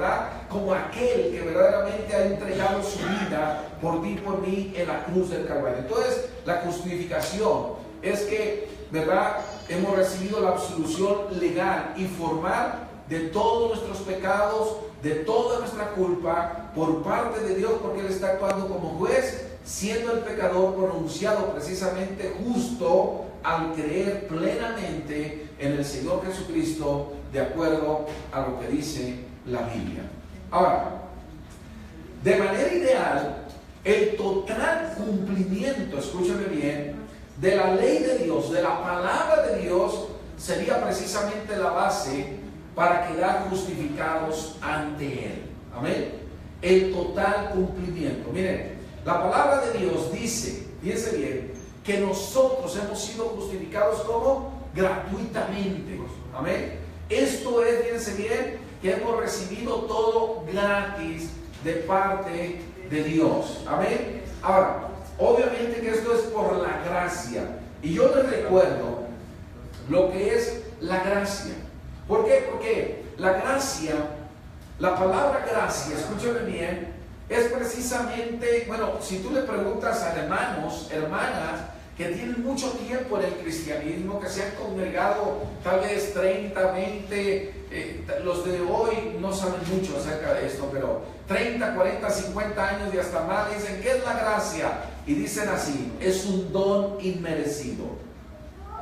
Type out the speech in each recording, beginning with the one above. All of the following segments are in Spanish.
¿verdad? Como aquel que verdaderamente ha entregado su vida por ti y por mí en la cruz del Calvario. Entonces, la justificación es que, ¿verdad?, hemos recibido la absolución legal y formal de todos nuestros pecados, de toda nuestra culpa por parte de Dios, porque Él está actuando como juez, siendo el pecador pronunciado precisamente justo al creer plenamente en el Señor Jesucristo, de acuerdo a lo que dice la Biblia. Ahora, de manera ideal, el total cumplimiento, escúchame bien, de la ley de Dios, de la palabra de Dios, sería precisamente la base para quedar justificados ante Él. Amén. El total cumplimiento. Miren, la palabra de Dios dice, fíjense bien, que nosotros hemos sido justificados como gratuitamente. Amén. Esto es, fíjense bien, que hemos recibido todo gratis de parte de Dios. Amén. Ahora, obviamente que esto es por la gracia. Y yo les recuerdo lo que es la gracia. ¿Por qué? Porque la gracia, la palabra gracia, escúchame bien, es precisamente, bueno, si tú le preguntas a hermanos, hermanas, que tienen mucho tiempo en el cristianismo, que se han congregado tal vez 30, 20, los de hoy no saben mucho acerca de esto, pero 30, 40, 50 años y hasta más, dicen, ¿qué es la gracia? Y dicen así, es un don inmerecido.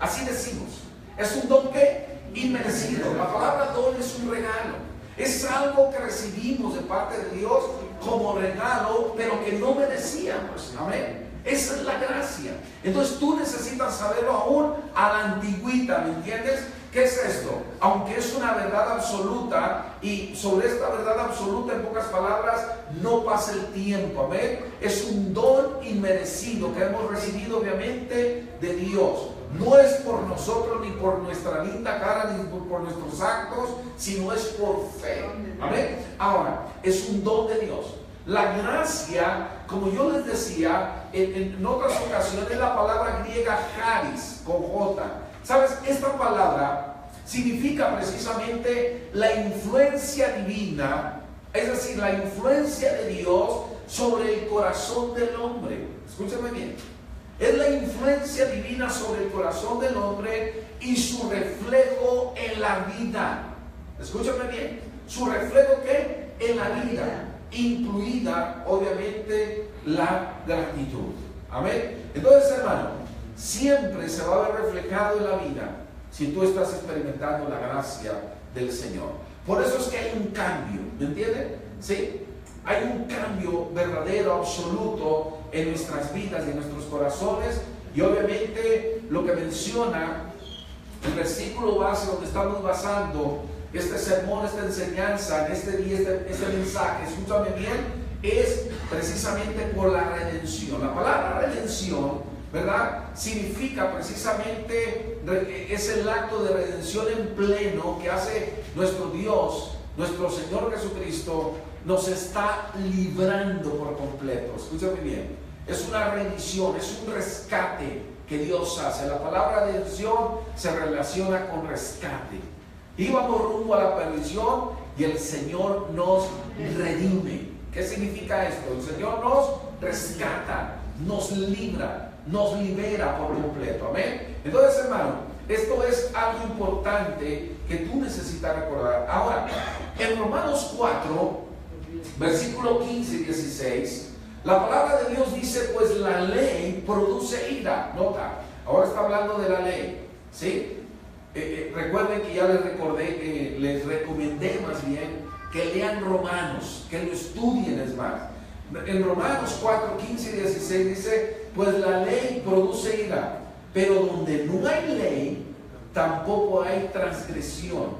Así decimos, es un don ¿qué? Inmerecido. La palabra don es un regalo, es algo que recibimos de parte de Dios como regalo, pero que no merecíamos. Amén. Esa es la gracia. Entonces tú necesitas saberlo aún a la antigüita, ¿me entiendes? ¿Qué es esto? Aunque es una verdad absoluta, y sobre esta verdad absoluta, en pocas palabras, no pasa el tiempo. Amén. Es un don inmerecido que hemos recibido obviamente de Dios. No es por nosotros, ni por nuestra linda cara, ni por nuestros actos, sino es por fe. Amén. Ahora, es un don de Dios. La gracia, como yo les decía en otras ocasiones, es la palabra griega charis, con J. ¿Sabes? Esta palabra significa precisamente la influencia divina, es decir, la influencia de Dios sobre el corazón del hombre. Escúchame bien. Es la influencia divina sobre el corazón del hombre y su reflejo en la vida. Escúchame bien. ¿Su reflejo qué? En la vida, incluida obviamente la gratitud. Amén. Entonces, hermano, siempre se va a ver reflejado en la vida si tú estás experimentando la gracia del Señor. Por eso es que hay un cambio, ¿me entienden? ¿Sí? Hay un cambio verdadero, absoluto en nuestras vidas y en nuestros corazones. Y obviamente lo que menciona el versículo base donde estamos basando este sermón, esta enseñanza, en este día, este mensaje, escúchame bien, es precisamente por la redención. La palabra redención, ¿verdad?, significa precisamente, es el acto de redención en pleno que hace nuestro Dios, nuestro Señor Jesucristo. Nos está librando por completo. Escúchame bien, es una remisión, es un rescate que Dios hace. La palabra redención se relaciona con rescate. Íbamos rumbo a la perdición y el Señor nos redime. ¿Qué significa esto? El Señor nos rescata, nos libra, nos libera por completo. Amén. Entonces, hermano, esto es algo importante que tú necesitas recordar. Ahora, en Romanos 4, versículo 15 y 16, la palabra de Dios dice, pues la ley produce ira. Nota, ahora está hablando de la ley, ¿sí? Recuerden que ya les recomendé más bien que lean Romanos, que lo estudien, es más. En Romanos 4, 15 y 16 dice, pues la ley produce ira, pero donde no hay ley, tampoco hay transgresión.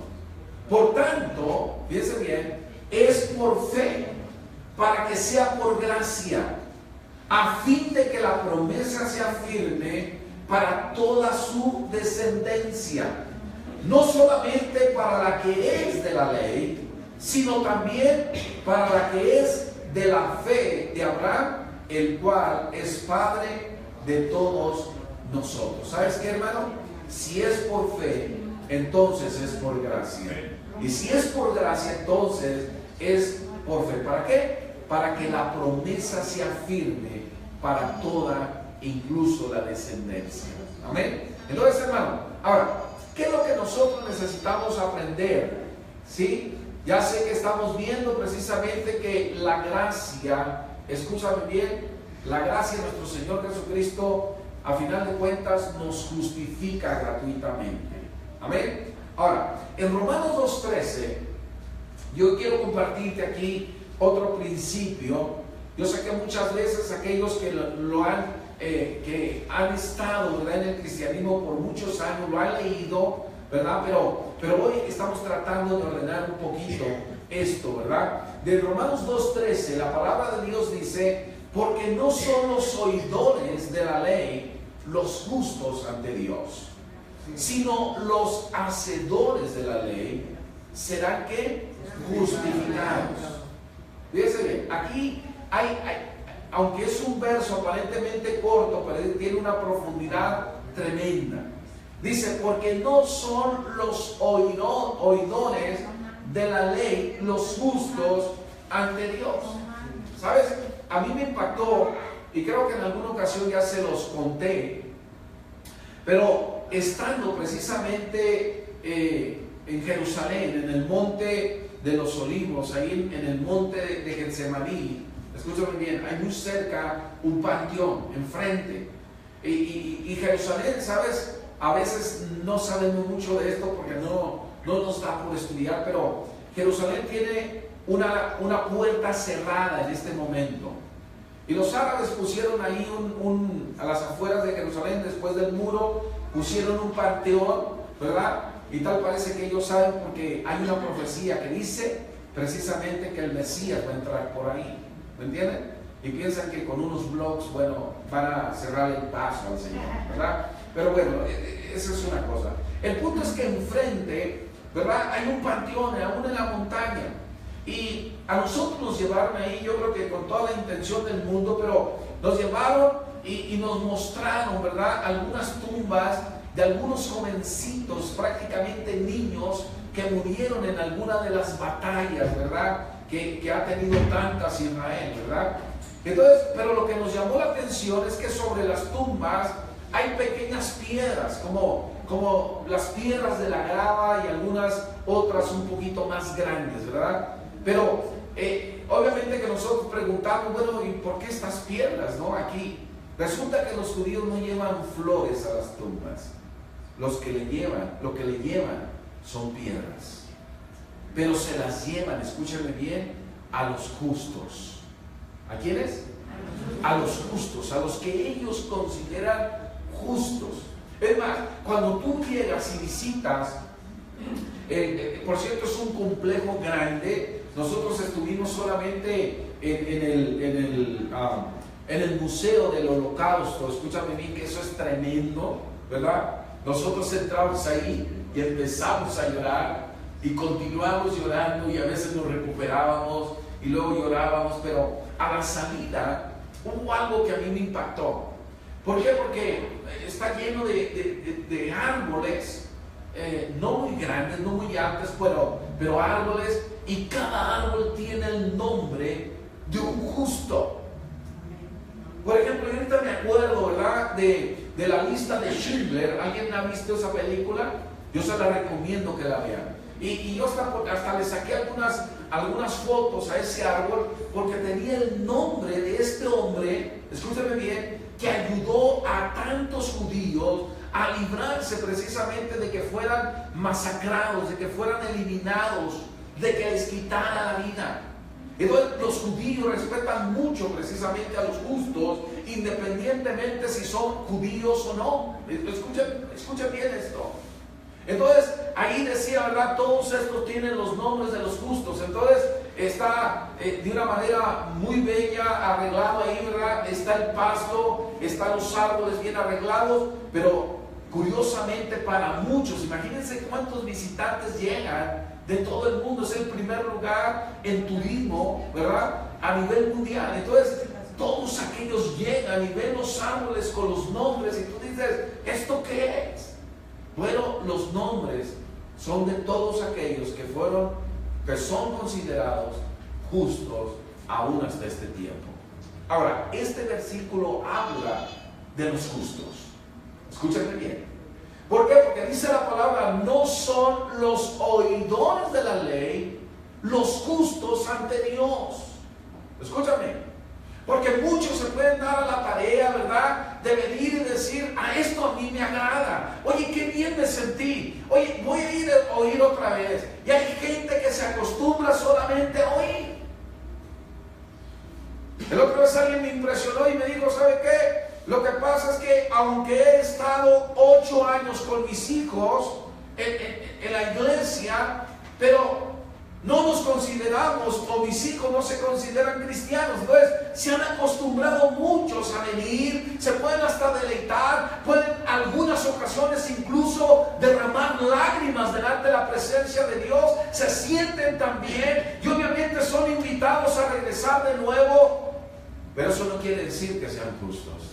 Por tanto, fíjense bien, es por fe, para que sea por gracia, a fin de que la promesa sea firme para toda su descendencia, no solamente para la que es de la ley, sino también para la que es de la fe de Abraham, el cual es Padre de todos nosotros. ¿Sabes qué, hermano? Si es por fe, entonces es por gracia. Y si es por gracia, entonces es por fe. ¿Para qué? Para que la promesa sea firme para toda, incluso la descendencia. Amén. Entonces, hermano, ahora, ¿qué es lo que nosotros necesitamos aprender? ¿Sí? Ya sé que estamos viendo precisamente que la gracia, escúchame bien, la gracia de nuestro Señor Jesucristo, a final de cuentas, nos justifica gratuitamente. Amén. Ahora, en Romanos 2:13, yo quiero compartirte aquí otro principio. Yo sé que muchas veces aquellos que que han estado, ¿verdad?, en el cristianismo por muchos años, lo han leído, ¿verdad? Pero hoy estamos tratando de ordenar un poquito esto, ¿verdad? De Romanos 2:13, la palabra de Dios dice: porque no son los oidores de la ley los justos ante Dios, sino los hacedores de la ley serán ¿qué? Justificados. Fíjense bien, aquí aunque es un verso aparentemente corto, pero tiene una profundidad tremenda. Dice: porque no son los oidores de la ley los justos ante Dios. ¿Sabes? A mí me impactó, y creo que en alguna ocasión ya se los conté, pero estando precisamente en Jerusalén, en el monte de los Olivos, ahí en el monte de Getsemaní, escúchame bien, hay muy cerca un panteón enfrente, y Jerusalén, ¿sabes? A veces no sabemos mucho de esto porque no nos da por estudiar, pero Jerusalén tiene una puerta cerrada en este momento. Y los árabes pusieron ahí a las afueras de Jerusalén, después del muro, pusieron un panteón, ¿verdad? Y tal parece que ellos saben, porque hay una profecía que dice precisamente que el Mesías va a entrar por ahí. ¿Me entienden? Y piensan que con unos blogs, bueno, van a cerrar el paso al Señor, ¿verdad? Pero bueno, esa es una cosa. El punto es que enfrente, ¿verdad?, hay un panteón, aún en la montaña. Y a nosotros nos llevaron ahí, yo creo que con toda la intención del mundo, pero nos llevaron y nos mostraron, ¿verdad?, algunas tumbas de algunos jovencitos, prácticamente niños, que murieron en alguna de las batallas, ¿verdad?, que ha tenido tantas Israel, ¿verdad? Entonces, pero lo que nos llamó la atención es que sobre las tumbas hay pequeñas piedras, como las piedras de la grava, y algunas otras un poquito más grandes, ¿verdad? Pero obviamente que nosotros preguntamos, bueno, ¿y por qué estas piedras, no? Aquí resulta que los judíos no llevan flores a las tumbas. Lo que le llevan son piedras. Pero se las llevan, escúchenme bien, a los justos. ¿A quiénes? A los justos, a los que ellos consideran justos. Es más, cuando tú llegas y visitas, por cierto, es un complejo grande. Nosotros estuvimos solamente en el Museo del Holocausto. Escúchame bien, que eso es tremendo, ¿verdad? Nosotros entramos ahí y empezamos a llorar, y continuamos llorando, y a veces nos recuperábamos y luego llorábamos, pero a la salida hubo algo que a mí me impactó. ¿Por qué? Porque está lleno de árboles, no muy grandes, no muy altos, pero árboles, y cada árbol tiene el nombre de un justo. Por ejemplo, yo ahorita me acuerdo, ¿verdad?, de la lista de Schindler. ¿Alguien ha visto esa película? Yo se la recomiendo que la vean. Y yo hasta le saqué algunas fotos a ese árbol, porque tenía el nombre de este hombre, escúchame bien, que ayudó a tantos judíos a librarse precisamente de que fueran masacrados, de que fueran eliminados, de que les quitara la vida. Entonces los judíos respetan mucho precisamente a los justos, independientemente si son judíos o no. Escuchen bien esto. Entonces ahí decía, ¿verdad?, todos estos tienen los nombres de los justos. Entonces está de una manera muy bella arreglado ahí, ¿verdad? Está el pasto, están los árboles bien arreglados, pero curiosamente para muchos, imagínense cuántos visitantes llegan de todo el mundo. Es el primer lugar en turismo, ¿verdad?, a nivel mundial. Entonces todos aquellos llegan y ven los árboles con los nombres, y tú dices, ¿esto qué es? Bueno, los nombres son de todos aquellos que son considerados justos aún hasta este tiempo. Ahora, este versículo habla de los justos. Escúchame bien. ¿Por qué? Porque dice la palabra, no son los oidores de la ley los justos ante Dios. Escúchame. Porque muchos se pueden dar a la tarea, ¿verdad?, de venir y decir, a esto a mí me agrada. Oye, qué bien me sentí. Oye, voy a ir a oír otra vez. Y hay gente que se acostumbra solamente a oír. El otro vez alguien me impresionó y me dijo, ¿sabe qué? Lo que pasa es que aunque he estado 8 años con mis hijos en la iglesia, pero no nos consideramos, o mis hijos no se consideran cristianos. Entonces se han acostumbrado muchos a venir, se pueden hasta deleitar, pueden algunas ocasiones incluso derramar lágrimas delante de la presencia de Dios, se sienten tan bien y obviamente son invitados a regresar de nuevo, pero eso no quiere decir que sean justos.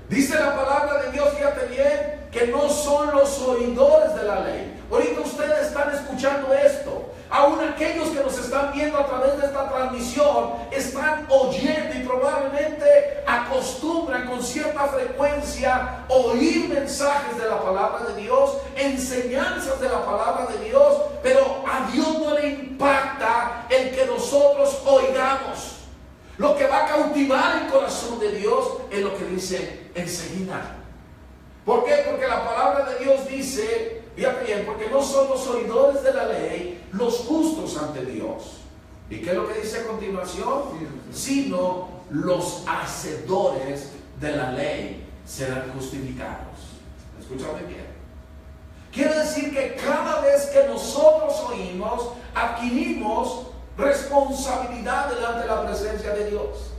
Dice la palabra de Dios, fíjate bien, que no son los oidores de la ley. Ahorita ustedes están escuchando esto. Aún aquellos que nos están viendo a través de esta transmisión están oyendo y probablemente acostumbran con cierta frecuencia oír mensajes de la palabra de Dios, enseñanzas de la palabra de Dios, pero a Dios no le impacta el que nosotros oigamos. Lo que va a cautivar el corazón de Dios es lo que dice enseguida. ¿Por qué? Porque la palabra de Dios dice, fíjate bien, porque no son los oidores de la ley los justos ante Dios. ¿Y qué es lo que dice a continuación? Sino los hacedores de la ley serán justificados. Escúchame bien. Quiere decir que cada vez que nosotros oímos, adquirimos responsabilidad delante de la presencia de Dios.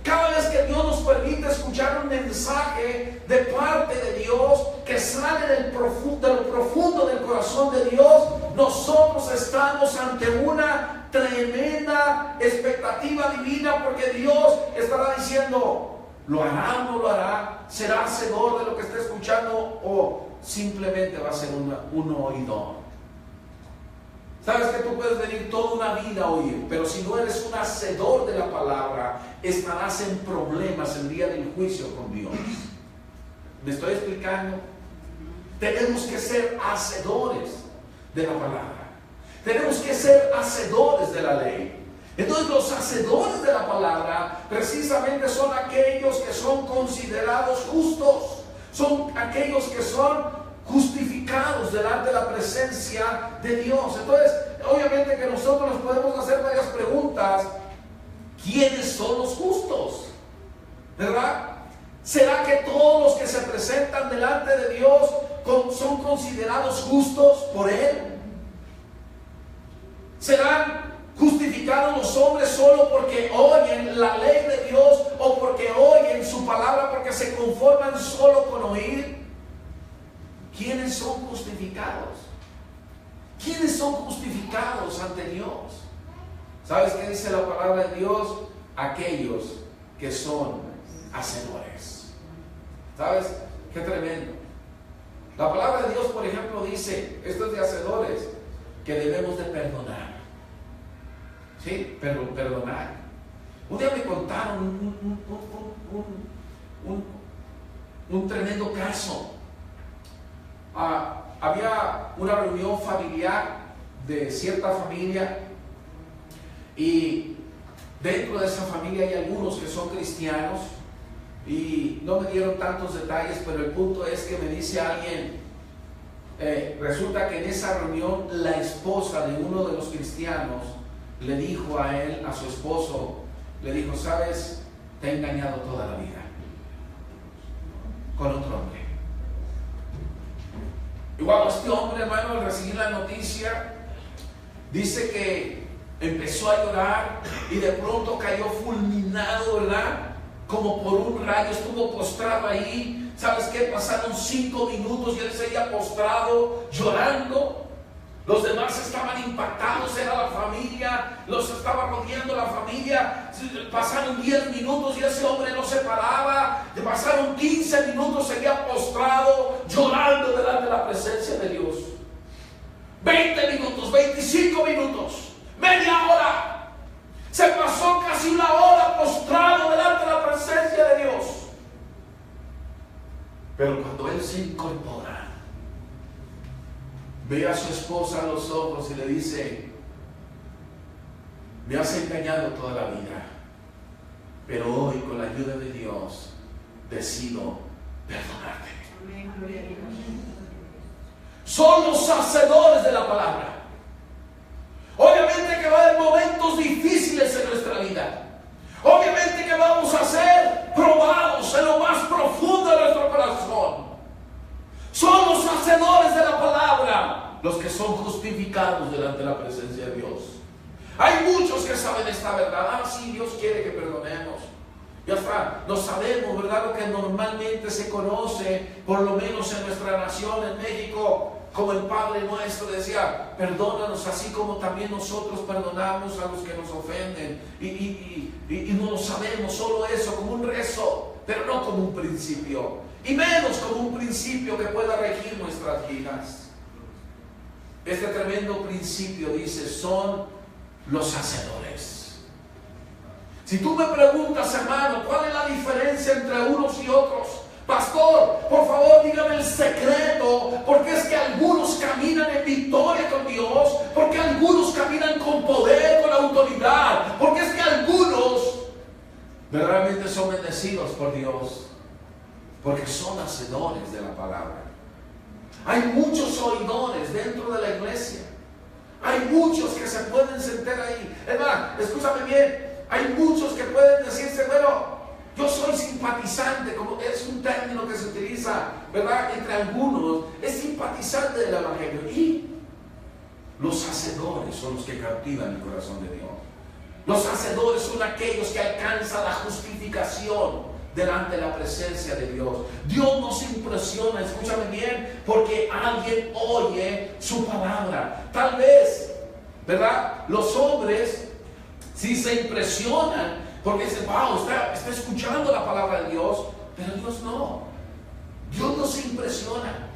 Cada vez que Dios nos permite escuchar un mensaje de parte de Dios que sale de lo profundo del corazón de Dios, nosotros estamos ante una tremenda expectativa divina, porque Dios estará diciendo, ¿lo hará o no lo hará? ¿Será hacedor de lo que está escuchando o simplemente va a ser un oidor? Sabes que tú puedes venir toda una vida a oír, pero si no eres un hacedor de la palabra, estarás en problemas el día del juicio con Dios. ¿Me estoy explicando? Tenemos que ser hacedores de la palabra. Tenemos que ser hacedores de la ley. Entonces los hacedores de la palabra precisamente son aquellos que son considerados justos. Son aquellos que son justificados delante de la presencia de Dios. Entonces, obviamente que nosotros nos podemos hacer varias preguntas. ¿Quiénes son los justos? ¿Verdad? ¿Será que todos los que se presentan delante de Dios son considerados justos por Él? ¿Serán justificados los hombres solo porque oyen la ley de Dios o porque oyen su palabra, porque se conforman solo con oír? ¿Quiénes son justificados? ¿Quiénes son justificados ante Dios? ¿Sabes qué dice la palabra de Dios? Aquellos que son hacedores. ¿Sabes? Qué tremendo. La palabra de Dios, por ejemplo, dice, esto es de hacedores, que debemos de perdonar. ¿Sí? Pero perdonar. Un día me contaron un tremendo caso. Había una reunión familiar de cierta familia y dentro de esa familia hay algunos que son cristianos y no me dieron tantos detalles, pero el punto es que me dice alguien, resulta que en esa reunión la esposa de uno de los cristianos le dijo a él, a su esposo, le dijo, ¿sabes? Te he engañado toda la vida con otro hombre. Y cuando este hombre, hermano, al recibir la noticia, dice que empezó a llorar y de pronto cayó fulminado, ¿verdad? Como por un rayo, estuvo postrado ahí. ¿Sabes qué? Pasaron 5 minutos y él seguía postrado, llorando. Los demás estaban impactados, era la familia, los estaba rodeando la familia. Pasaron 10 minutos y ese hombre no se paraba. Pasaron 15 minutos, seguía postrado, llorando delante de la presencia de Dios. 20 minutos, 25 minutos, Pero cuando él se incorpora, ve a su esposa a los ojos y le dice: me has engañado toda la vida, pero hoy, con la ayuda de Dios, decido perdonarte. Son los hacedores de la palabra. Obviamente que va a haber momentos difíciles en nuestra vida. Obviamente que vamos a ser probados en lo más profundo de nuestro corazón. Son los hacedores de la palabra los que son justificados delante de la presencia de Dios. Hay muchos que saben esta verdad. Ah, sí, Dios quiere que perdonemos. Ya está, no sabemos, ¿verdad? Lo que normalmente se conoce, por lo menos en nuestra nación, en México, como el Padre nuestro decía: perdónanos así como también nosotros perdonamos a los que nos ofenden. Y no lo sabemos, solo eso, como un rezo, pero no como un principio, y menos como un principio que pueda regir nuestras vidas. Este tremendo principio dice: son los hacedores. Si tú me preguntas, hermano, ¿cuál es la diferencia entre unos y otros? Pastor, por favor, dígame el secreto. Porque es que algunos caminan en victoria con Dios, porque algunos caminan con poder, con autoridad, porque es que algunos verdaderamente son bendecidos por Dios, porque son hacedores de la palabra. Hay muchos oidores dentro de la iglesia. Hay muchos que se pueden sentar ahí. Hermano, escúchame bien. Hay muchos que pueden decirse: bueno, yo soy simpatizante, como es un término que se utiliza, ¿verdad?, entre algunos, es simpatizante del evangelio. Y los hacedores son los que cautivan el corazón de Dios. Los hacedores son aquellos que alcanzan la justificación delante de la presencia de Dios. Dios nos impresiona, escúchame bien, porque alguien oye su palabra. Tal vez, ¿verdad?, los hombres sí se impresionan porque dicen: wow, está escuchando la palabra de Dios. Pero Dios no. Dios no se impresiona.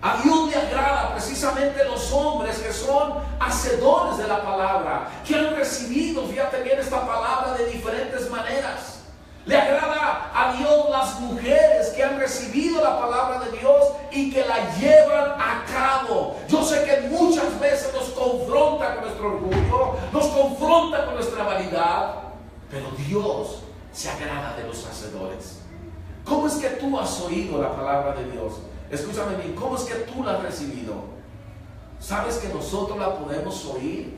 A Dios le agrada precisamente los hombres que son hacedores de la palabra, que han recibido, fíjate bien, esta palabra de diferentes maneras. Le agrada a Dios las mujeres que han recibido la palabra de Dios y que la llevan a cabo. Yo sé que muchas veces nos confronta con nuestro orgullo, nos confronta con nuestra vanidad, pero Dios se agrada de los hacedores. ¿Cómo es que tú has oído la palabra de Dios? Escúchame bien, ¿cómo es que tú la has recibido? ¿Sabes que nosotros la podemos oír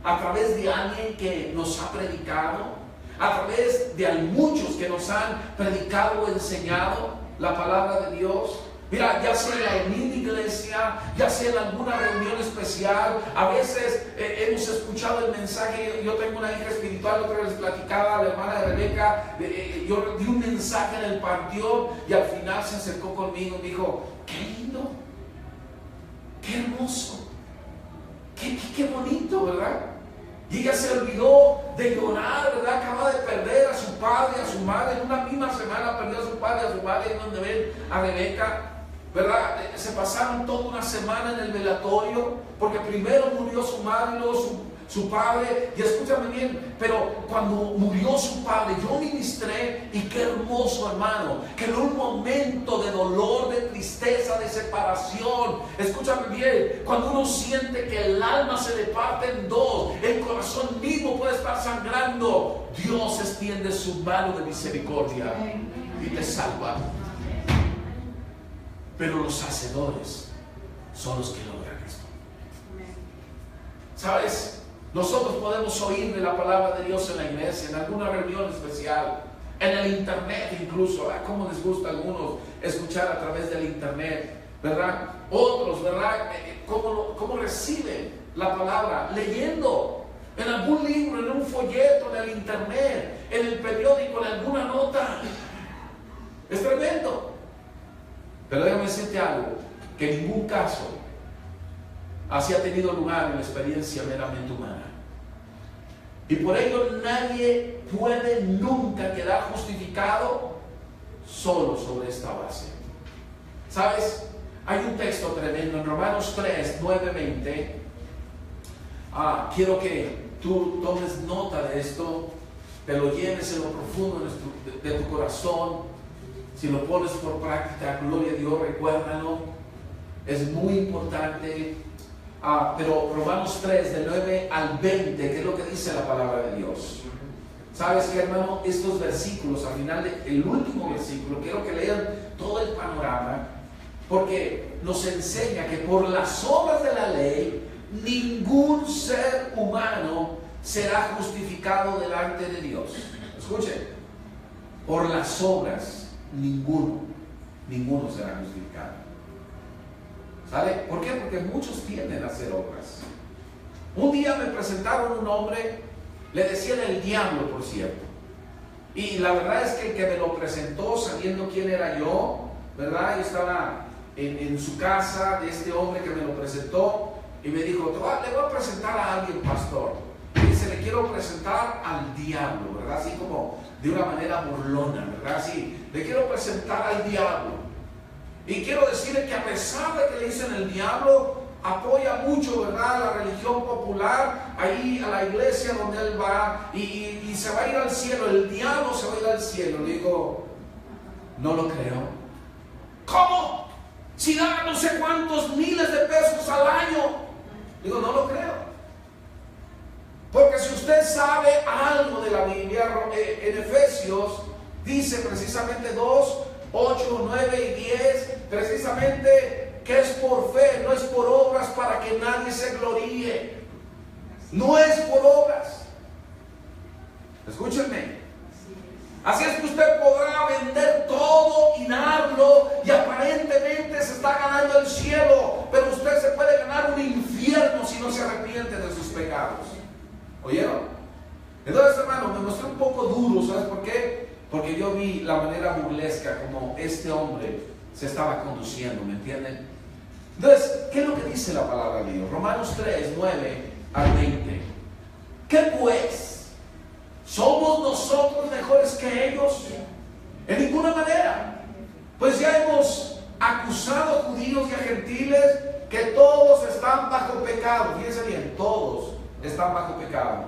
a través de alguien que nos ha predicado? A través de muchos que nos han predicado o enseñado la palabra de Dios. Mira, ya sea en mi iglesia, ya sea en alguna reunión especial, a veces hemos escuchado el mensaje. Yo tengo una hija espiritual, otra vez platicaba la hermana de Rebeca, yo di un mensaje en el panteón y al final se acercó conmigo y me dijo: qué lindo, qué hermoso, qué bonito, ¿verdad? Y ella se olvidó de llorar, ¿verdad? Acaba de perder a su padre, a su madre. En una misma semana perdió a su padre, a su madre. Y donde ven a Rebeca, ¿verdad? Se pasaron toda una semana en el velatorio, porque primero murió su madre y luego su padre. Y escúchame bien, pero cuando murió su padre, yo ministré, y qué hermoso, hermano, que en un momento de dolor, de tristeza, de separación, escúchame bien, cuando uno siente que el alma se le parte en dos, el corazón mismo puede estar sangrando, Dios extiende su mano de misericordia y te salva. Pero los hacedores son los que logran esto. ¿Sabes? Nosotros podemos oír de la palabra de Dios en la iglesia, en alguna reunión especial, en el internet incluso, ¿verdad? Cómo les gusta a algunos escuchar a través del internet, ¿verdad? Otros, ¿verdad? ¿Cómo reciben la palabra? Leyendo en algún libro, en un folleto, en el internet, en el periódico, en alguna nota. Es tremendo. Pero déjame decirte algo, que en ningún caso así ha tenido lugar en la experiencia meramente humana. Y por ello nadie puede nunca quedar justificado solo sobre esta base. ¿Sabes? Hay un texto tremendo en Romanos 3, 9, 20. Quiero que tú tomes nota de esto, te lo lleves en lo profundo de tu corazón. Si lo pones por práctica, gloria a Dios, recuérdalo. Es muy importante. Pero Romanos 3, del 9 al 20, ¿qué es lo que dice la palabra de Dios? ¿Sabes qué, hermano? Estos versículos, al final del último versículo, quiero que lean todo el panorama, porque nos enseña que por las obras de la ley, ningún ser humano será justificado delante de Dios. Escuchen, por las obras, ninguno será justificado. ¿Sabe? ¿Por qué? Porque muchos tienden a hacer obras. Un día me presentaron un hombre, le decían el diablo, por cierto. Y la verdad es que el que me lo presentó, sabiendo quién era yo, ¿verdad? Yo estaba en su casa de este hombre que me lo presentó y me dijo, le voy a presentar a alguien, pastor. Y dice, le quiero presentar al diablo, ¿verdad? Así como de una manera burlona, ¿verdad? Así, le quiero presentar al diablo. Y quiero decirle que a pesar de que le dicen el diablo, apoya mucho, ¿verdad?, la religión popular, ahí a la iglesia donde él va, y se va a ir al cielo. El diablo se va a ir al cielo. Le digo, no lo creo. ¿Cómo? Si da no sé cuántos miles de pesos al año. Digo, no lo creo. Porque si usted sabe algo de la Biblia, en Efesios dice precisamente 2, 8, 9 y 10, precisamente que es por fe, no es por obras, para que nadie se gloríe. No es por obras. Escúchenme. Así es que usted podrá vender todo y darlo y aparentemente se está ganando el cielo, pero usted se puede ganar un infierno si no se arrepiente de sus pecados. ¿Oyeron? Entonces, hermano, me mostré un poco duro. ¿Sabes por qué? Porque yo vi la manera burlesca como este hombre se estaba conduciendo, ¿me entienden? Entonces, ¿qué es lo que dice la palabra de Dios? Romanos 3, 9 al 20. ¿Qué pues? ¿Somos nosotros mejores que ellos? En ninguna manera. Pues ya hemos acusado a judíos y a gentiles que todos están bajo pecado. Fíjense bien, todos están bajo pecado.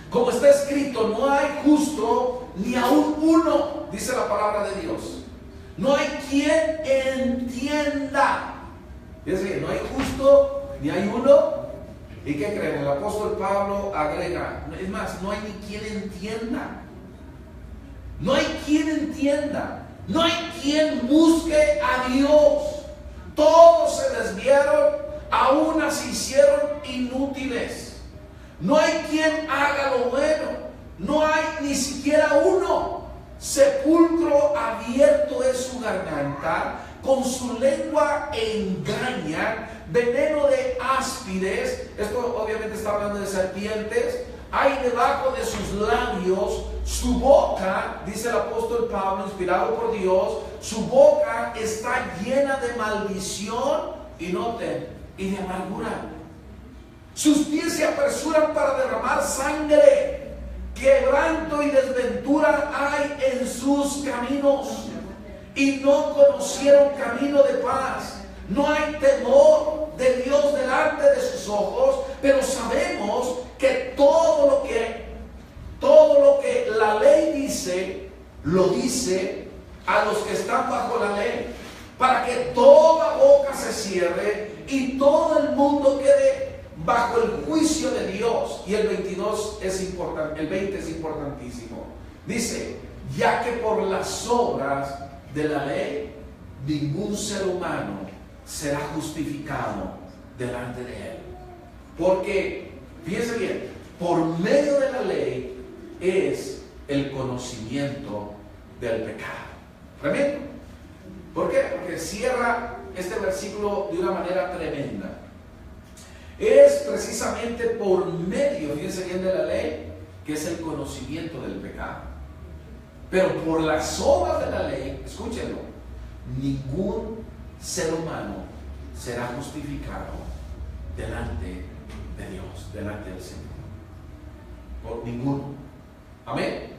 Como está escrito, no hay justo ni aún uno, dice la palabra de Dios. No hay quien entienda. Es decir, no hay justo ni hay uno. ¿Y qué creen? El apóstol Pablo agrega, es más, no hay ni quien entienda. No hay quien entienda. No hay quien busque a Dios. Todos se desviaron, aún se hicieron inútiles. No hay quien haga lo bueno. No hay ni siquiera uno. Sepulcro abierto es su garganta, con su lengua engaña, veneno de áspides. Esto obviamente está hablando de serpientes. Hay debajo de sus labios, su boca, dice el apóstol Pablo, inspirado por Dios, su boca está llena de maldición, y noten, y de amargura. Sus pies se apresuran para derramar sangre. Quebranto y desventura hay en sus caminos, y no conocieron camino de paz. No hay temor de Dios delante de sus ojos, pero sabemos que todo lo que la ley dice, lo dice a los que están bajo la ley, para que toda boca se cierre y todo el mundo quede bajo el juicio de Dios. Y el 22 es importante, el 20 es importantísimo. Dice, ya que por las obras de la ley ningún ser humano será justificado delante de él. Porque, fíjense bien, por medio de la ley es el conocimiento del pecado. ¿Tremendo? ¿Por qué? Porque cierra este versículo de una manera tremenda. Es precisamente por medio, fíjense bien, de la ley, que es el conocimiento del pecado. Pero por las obras de la ley, escúchenlo, ningún ser humano será justificado delante de Dios, delante del Señor. Por ninguno. Amén.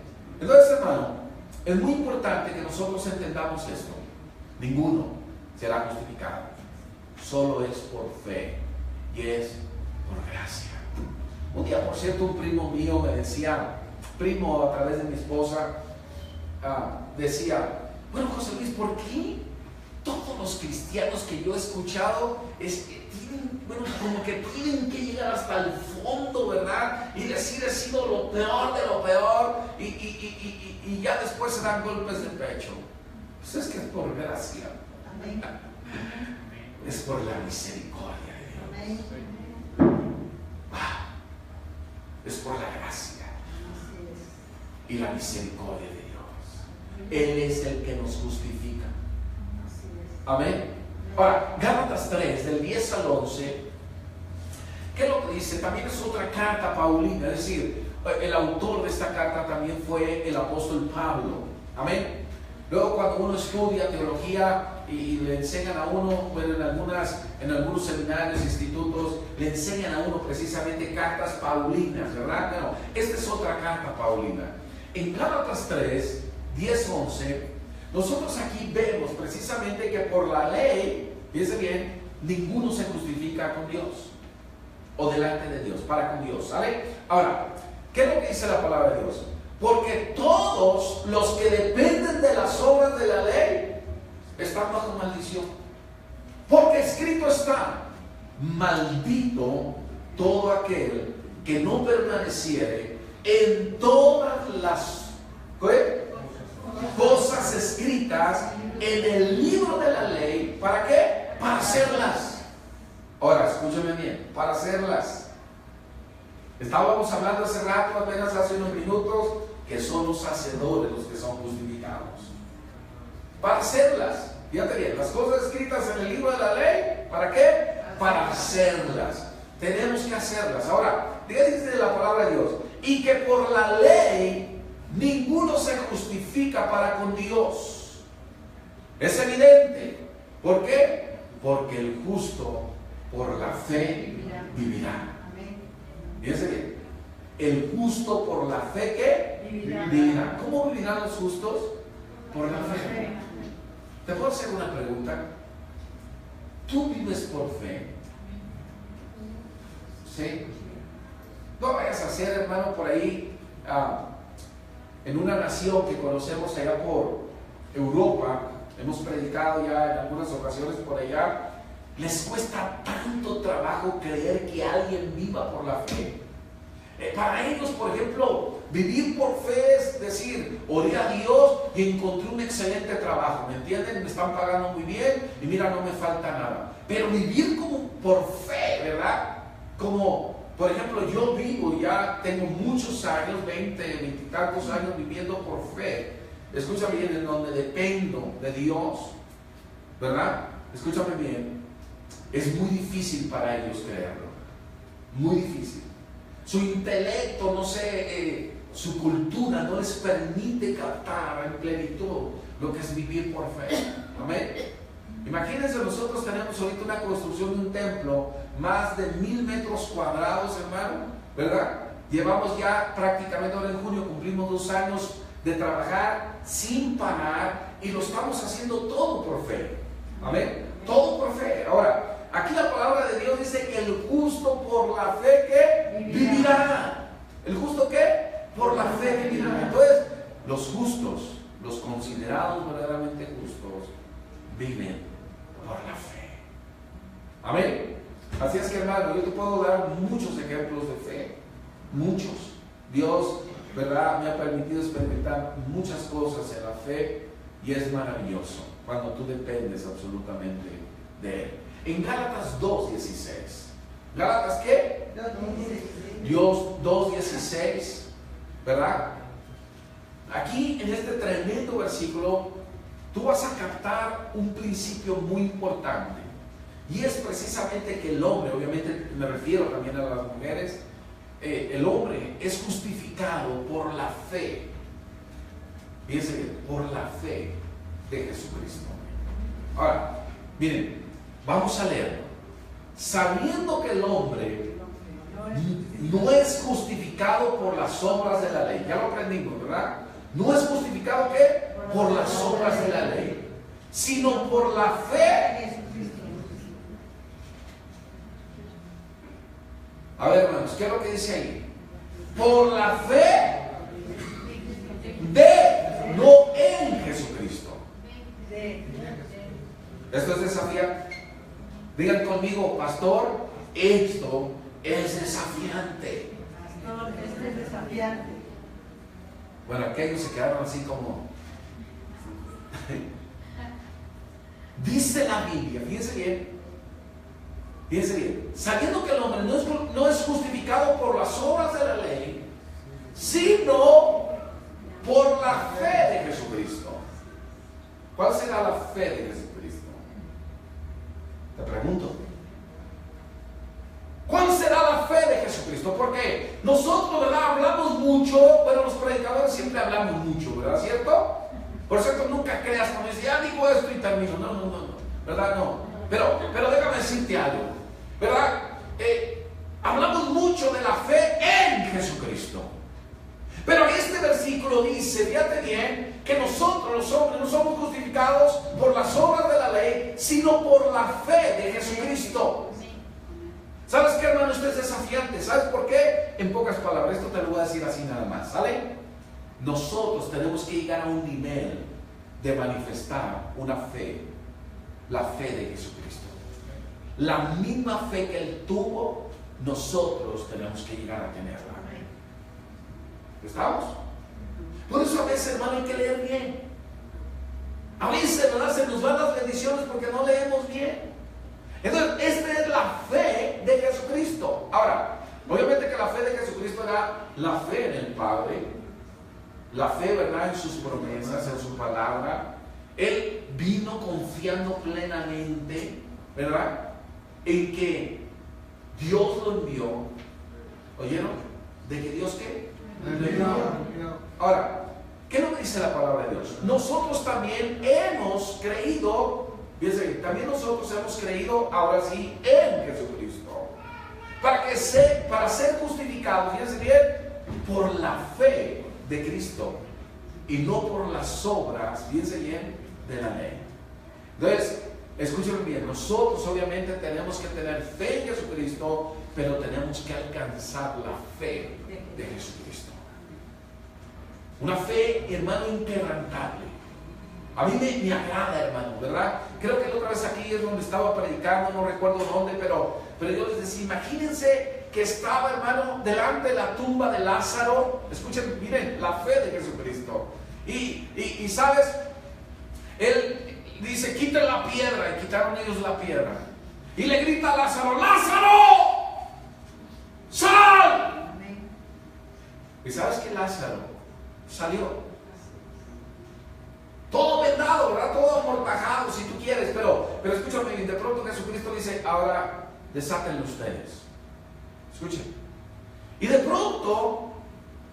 Entonces, hermano, es muy importante que nosotros entendamos esto. Ninguno será justificado. Solo es por fe. Y es por gracia. Un día, por cierto, un primo mío me decía, primo a través de mi esposa, decía, Bueno, José Luis, ¿por qué todos los cristianos que yo he escuchado tienen, bueno, como que tienen que llegar hasta el fondo, ¿verdad? Y decir, he sido lo peor de lo peor, y ya después se dan golpes de pecho? Pues es que es por gracia. Amén. Es por la misericordia de Dios. Es por la gracia y la misericordia de Dios. Él es el que nos justifica. Amén. Ahora, Gálatas 3, del 10 al 11, ¿qué es lo que dice? También es otra carta paulina, es decir, el autor de esta carta también fue el apóstol Pablo. Amén. Luego, cuando uno estudia teología y le enseñan a uno, bueno, en algunos seminarios, institutos, le enseñan a uno precisamente cartas paulinas, ¿verdad? Bueno, esta es otra carta paulina. En Gálatas 3, 10, 11, nosotros aquí vemos precisamente que por la ley, fíjense bien, ninguno se justifica con Dios o delante de Dios, para con Dios, ¿sale? Ahora, ¿qué es lo que dice la palabra de Dios? Porque todos los que dependen de las obras de la ley están bajo maldición. Porque escrito está: maldito todo aquel que no permaneciere en todas las cosas escritas en el libro de la ley. ¿Para qué? Para hacerlas. Ahora, escúchame bien, para hacerlas. Estábamos hablando hace rato, apenas hace unos minutos, que son los hacedores los que son justificados. Para hacerlas. Fíjate bien, las cosas escritas en el libro de la ley, ¿para qué? Para hacerlas. Tenemos que hacerlas. Ahora, ¿qué dice la palabra de Dios? Y que por la ley ninguno se justifica para con Dios. Es evidente. ¿Por qué? Porque el justo por la fe vivirá. Fíjense bien. El justo por la fe, ¿qué? Vivirá. ¿Cómo vivirán los justos? Por la fe. ¿Te puedo hacer una pregunta? ¿Tú vives por fe? ¿Sí? No vayas a ser, hermano, por ahí en una nación que conocemos allá por Europa. Hemos predicado ya en algunas ocasiones por allá. Les cuesta tanto trabajo creer que alguien viva por la fe. Para ellos, por ejemplo, vivir por fe es decir, oré a Dios y encontré un excelente trabajo, ¿me entienden? Me están pagando muy bien y mira, no me falta nada. Pero vivir como por fe, ¿verdad? Como, por ejemplo, yo vivo, ya tengo muchos años, 20 y tantos años viviendo por fe. Escúchame bien, en donde dependo de Dios, ¿verdad? Escúchame bien. Es muy difícil para ellos creerlo. Muy difícil. Su intelecto, no sé, su cultura no les permite captar en plenitud lo que es vivir por fe. Amén. Imagínense, nosotros tenemos ahorita una construcción de un templo, más de 1000 metros cuadrados, hermano, ¿verdad? Llevamos ya prácticamente, ahora en junio cumplimos 2 años de trabajar sin parar y lo estamos haciendo todo por fe. Amén. Todo por fe. Ahora, aquí la palabra de Dios dice que el justo por la fe que vivirá. ¿El justo qué? Por la fe vivirá. Entonces, los justos, los considerados verdaderamente justos, viven por la fe. Amén. Así es que, hermano, yo te puedo dar muchos ejemplos de fe. Muchos. Dios, ¿verdad?, me ha permitido experimentar muchas cosas en la fe y es maravilloso cuando tú dependes absolutamente de Él. En Gálatas 2:16. ¿Gálatas qué? 2:16, ¿verdad? Aquí en este tremendo versículo tú vas a captar un principio muy importante y es precisamente que el hombre, obviamente me refiero también a las mujeres, el hombre es justificado por la fe. Fíjense bien, por la fe de Jesucristo. Ahora, miren, vamos a leerlo. Sabiendo que el hombre no es justificado por las obras de la ley. Ya lo aprendimos, ¿verdad? No es justificado, ¿qué? Por las obras de la ley, sino por la fe. A ver, hermanos, ¿qué es lo que dice ahí? Por la fe de, no en Jesucristo. Esto es desafiante. Digan conmigo, pastor, esto es desafiante. Pastor, esto es desafiante. Bueno, aquellos se quedaron así como... Dice la Biblia, fíjense bien, sabiendo que el hombre no es justificado por las obras de la ley, sino por la fe de Jesucristo. ¿Cuál será la fe de Jesucristo? Te pregunto. ¿Cuál será la fe de Jesucristo? Porque nosotros, ¿verdad? Hablamos mucho, pero los predicadores siempre hablamos mucho, ¿verdad? ¿Cierto? Por cierto, nunca creas como dice, ya digo esto y termino. No, ¿verdad? No. Pero déjame decirte algo, ¿verdad? Hablamos mucho de la fe en Jesucristo. Pero este versículo dice, fíjate bien, que nosotros los hombres no somos justificados por las obras de la ley, sino por la fe de Jesucristo. ¿Sabes qué, hermano? Esto es desafiante. ¿Sabes por qué? En pocas palabras, esto te lo voy a decir así nada más, ¿sale? Nosotros tenemos que llegar a un nivel de manifestar una fe, la fe de Jesucristo. La misma fe que Él tuvo, nosotros tenemos que llegar a tenerla. ¿Estamos? Por eso a veces, hermano, hay que leer bien. A veces, ¿verdad? Se nos van las bendiciones porque no leemos bien. Entonces, esta es la fe de Jesucristo. Ahora, obviamente que la fe de Jesucristo era la fe en el Padre, la fe, ¿verdad?, en sus promesas, en su palabra. Él vino confiando plenamente, ¿verdad?, en que Dios lo envió. ¿Oyeron? ¿De que Dios qué? Ahora, ¿qué es lo que dice la palabra de Dios? Nosotros también hemos creído, fíjense, también nosotros hemos creído ahora sí en Jesucristo. Para ser justificados, fíjense bien, por la fe de Cristo y no por las obras, fíjense bien, de la ley. Entonces, escúchenme bien, nosotros obviamente tenemos que tener fe en Jesucristo, pero tenemos que alcanzar la fe de Jesucristo. Una fe, hermano, inquebrantable. A mí me agrada, hermano, ¿verdad? Creo que la otra vez aquí es donde estaba predicando, no recuerdo dónde, pero yo les decía, imagínense que estaba, hermano, delante de la tumba de Lázaro. Escuchen, miren, la fe de Jesucristo. Y ¿sabes? Él dice, quiten la piedra, y quitaron ellos la piedra. Y le grita a Lázaro, ¡Lázaro! ¡Sal! Y sabes que Lázaro salió. Todo vendado, ¿verdad? Todo amortajado, si tú quieres, pero escúchame, de pronto Jesucristo dice, ahora desátenlo ustedes. Escuchen. Y de pronto,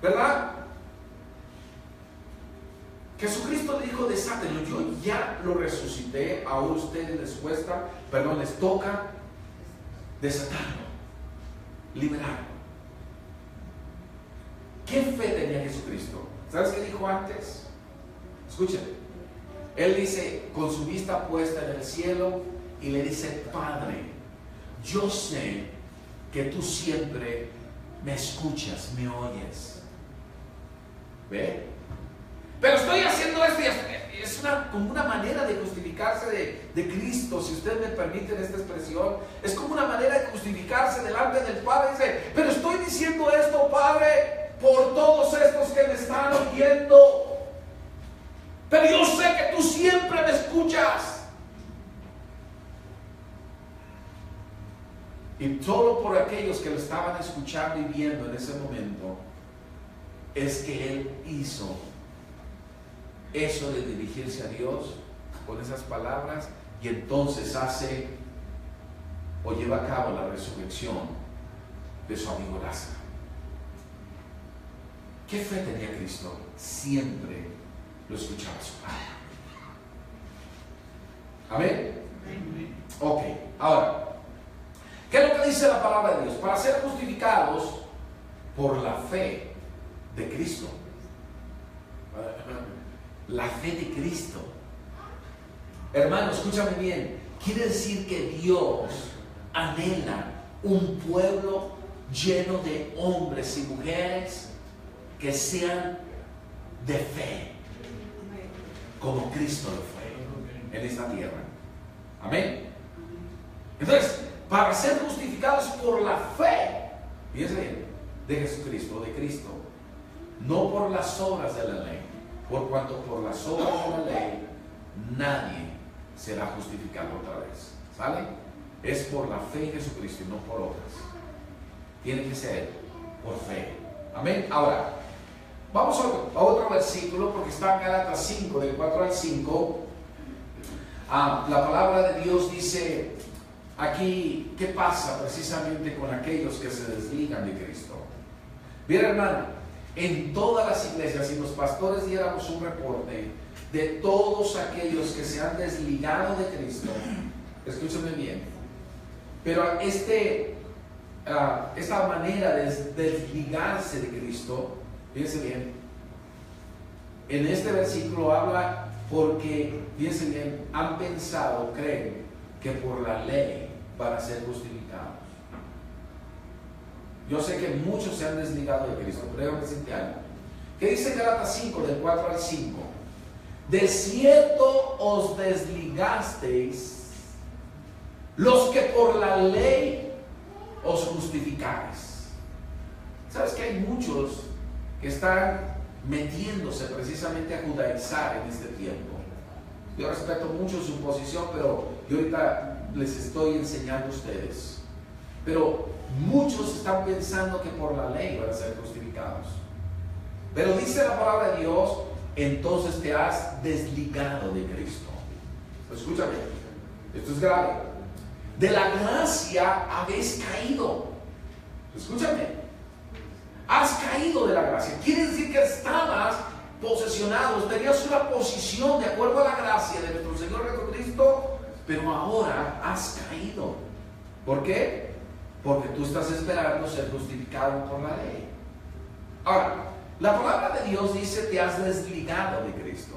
¿verdad? Jesucristo le dijo, desátenlo, yo ya lo resucité, ahora ustedes les toca desatarlo, liberarlo. ¿Qué fe tenía Jesucristo? ¿Sabes qué dijo antes? Escuchen. Él dice, con su vista puesta en el cielo, y le dice, Padre, yo sé que tú siempre me escuchas, me oyes. ¿Ve? Pero estoy haciendo esto y es como una manera de justificarse de Cristo, si ustedes me permiten esta expresión. Es como una manera de justificarse delante del Padre. Dice, pero estoy diciendo esto, Padre, por todos estos que me están oyendo. Pero yo sé que tú siempre me escuchas. Y solo por aquellos que lo estaban escuchando y viendo en ese momento, es que Él hizo eso de dirigirse a Dios con esas palabras, y entonces hace o lleva a cabo la resurrección de su amigo Lázaro. ¿Qué fe tenía Cristo? Siempre lo escuchaba su Padre. ¿Amén? Ok, ahora, ¿qué es lo que dice la palabra de Dios? Para ser justificados por la fe de Cristo. La fe de Cristo. Hermano, escúchame bien. Quiere decir que Dios anhela un pueblo lleno de hombres y mujeres que sean de fe, como Cristo lo fue en esta tierra. Amén. Entonces, para ser justificados por la fe, fíjense bien, de Jesucristo, de Cristo, no por las obras de la ley, por cuanto por las obras de la ley nadie será justificado otra vez. ¿Sale? Es por la fe en Jesucristo y no por obras. Tiene que ser por fe. Amén. Ahora, vamos a otro versículo, porque está en Gálatas 5, del 4 al 5. La palabra de Dios dice aquí, ¿qué pasa precisamente con aquellos que se desligan de Cristo? Bien, hermano, en todas las iglesias, si los pastores diéramos un reporte de todos aquellos que se han desligado de Cristo, escúchame bien, pero esta manera de desligarse de Cristo, fíjense bien, en este versículo habla porque, fíjense bien, han pensado, creen que por la ley van a ser justificados. Yo sé que muchos se han desligado de Cristo, pero déjame decirte algo. ¿Qué dice Gálatas 5, del 4 al 5? De cierto os desligasteis los que por la ley os justificáis. ¿Sabes que hay muchos que están metiéndose precisamente a judaizar en este tiempo? Yo respeto mucho su posición, pero yo ahorita les estoy enseñando a ustedes. Pero muchos están pensando que por la ley van a ser justificados. Pero dice la palabra de Dios, entonces te has desligado de Cristo. Escúchame, esto es grave. De la gracia habéis caído. Escúchame, has caído de la gracia. Quiere decir que estabas posesionado, tenías una posición de acuerdo a la gracia de nuestro Señor Jesucristo, pero ahora has caído. ¿Por qué? Porque tú estás esperando ser justificado por la ley. Ahora, la palabra de Dios dice te has desligado de Cristo.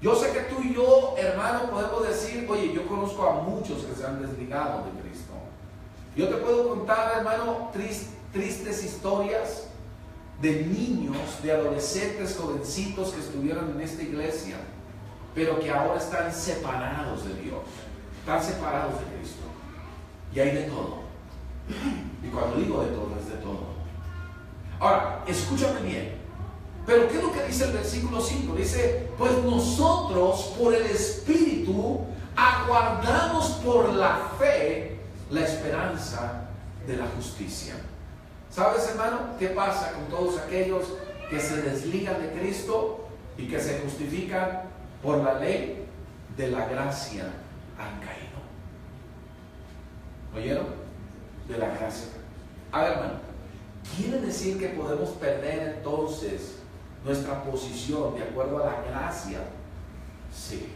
Yo sé que tú y yo, hermano, podemos decir, oye, yo conozco a muchos que se han desligado de Cristo. Yo te puedo contar, hermano, tristes historias de niños, de adolescentes, jovencitos que estuvieron en esta iglesia, pero que ahora están separados de Dios, están separados de Cristo. Y hay de todo. Y cuando digo de todo, es de todo. Ahora, escúchame bien. Pero ¿qué es lo que dice el versículo 5? Dice, pues nosotros por el Espíritu aguardamos por la fe la esperanza de la justicia. ¿Sabes, hermano, qué pasa con todos aquellos que se desligan de Cristo y que se justifican por la ley? De la gracia han caído. ¿Oyeron? De la gracia. A ver, hermano, ¿quiere decir que podemos perder entonces nuestra posición de acuerdo a la gracia? Sí.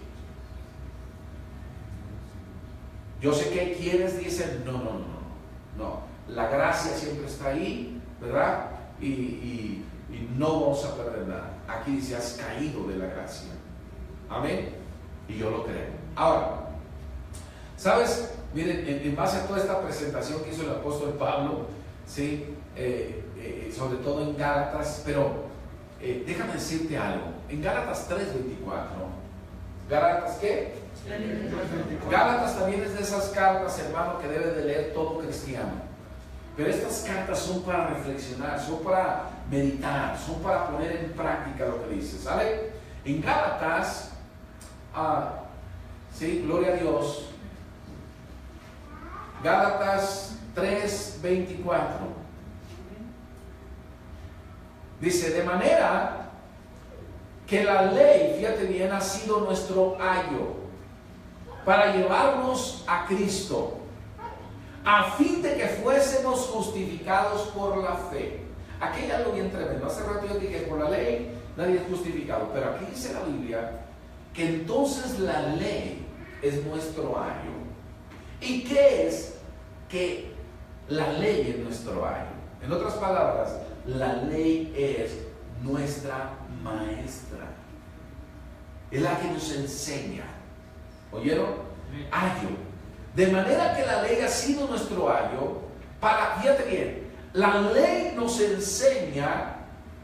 Yo sé que hay quienes dicen, no. La gracia siempre está ahí, ¿verdad? Y no vamos a perder nada. Aquí dice, has caído de la gracia. Amén. Y yo lo creo. Ahora, ¿sabes? Miren, en base a toda esta presentación que hizo el apóstol Pablo, ¿sí? Sobre todo en Gálatas, pero déjame decirte algo. En Gálatas 3:24, ¿Gálatas qué? Gálatas también es de esas cartas, hermano, que debe de leer todo cristiano. Pero estas cartas son para reflexionar, son para meditar, son para poner en práctica lo que dice, ¿sale? En Gálatas, sí, gloria a Dios. Gálatas 3:24 dice, de manera que la ley, fíjate bien, ha sido nuestro ayo para llevarnos a Cristo, a fin de que fuésemos justificados por la fe. Aquí hay algo bien tremendo. Hace rato yo dije que por la ley nadie es justificado, pero aquí dice la Biblia que entonces la ley es nuestro ayo. ¿Y qué es que la ley es nuestro ayo? En otras palabras, la ley es nuestra maestra, es la que nos enseña. ¿Oyeron? Ayo. De manera que la ley ha sido nuestro ayo para, fíjate bien, la ley nos enseña,